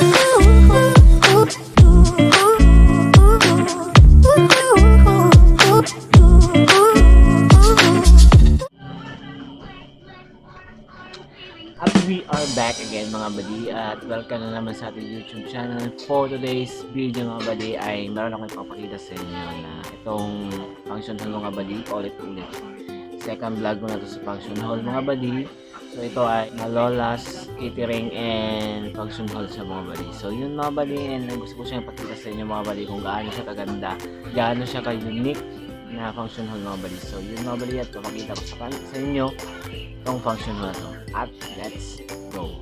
At we are back again mga buddy at welcome na naman sa ating YouTube channel. For today's video mga buddy ay meron akong ipapakita sa inyo na itong function hall mga buddy, ulit-ulit. Second vlog ko na to sa function hall mga buddy. So ito ay Malola's Catering and Function Hall sa mga buddy. So yun mga buddy, and gusto ko siyang ipakita sa inyo mga buddy kung gaano siya kaganda, gaano siya ka-unique na function hall mga buddy. So yun mga buddy, at papakita ko sa inyo itong function hall na to. At let's go!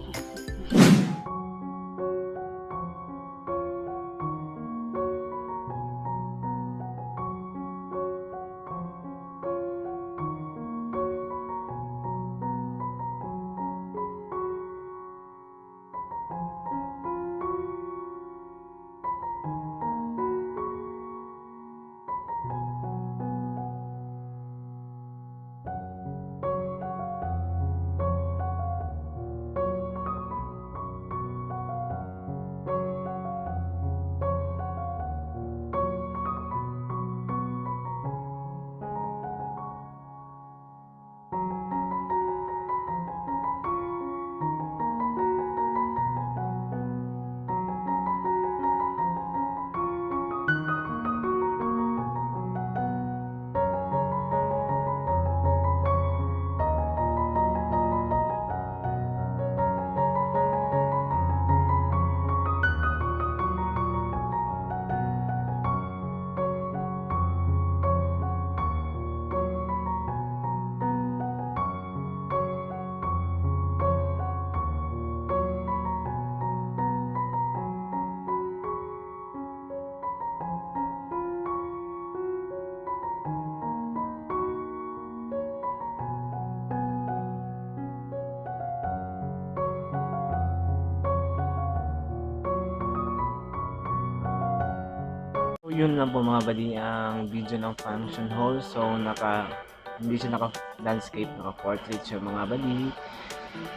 So yun lang po mga buddy ang video ng function hall. So hindi siya naka landscape, naka portrait siya mga buddy,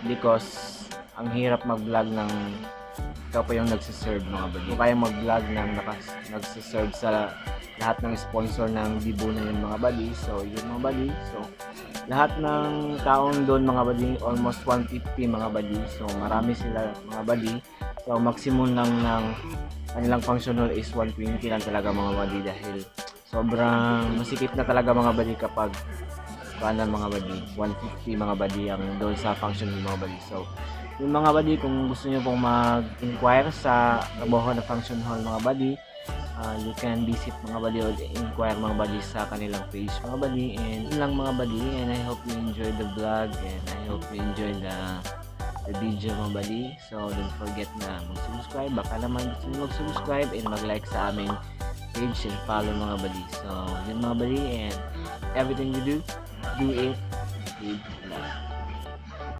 because ang hirap mag-vlog ng ikaw pa yung nagsiserve mga buddy. Kung kaya mag-vlog ng nagsiserve sa lahat ng sponsor ng Bibo na yun mga buddy. So yun mga buddy, so lahat ng taon doon mga buddy, almost 150 mga buddy. So marami sila mga buddy. So maximum lang ng kanilang function hall is 120 lang talaga mga buddy, dahil sobrang masikip na talaga mga buddy kapag kanan mga buddy, 150 mga buddy ang doon sa function hall mga buddy. So yung mga buddy, kung gusto niyo pong mag-inquire sa trabaho na function hall mga buddy, you can visit mga buddy or inquire mga buddy sa kanilang page mga buddy. And yun lang mga buddy, and I hope you enjoy the vlog, and I hope you enjoy the video mga buddy. So don't forget na mag-subscribe, baka naman gusto nyo mag-subscribe and mag-like sa aming page and follow mga buddy. So yun mga buddy, and everything you do it with love.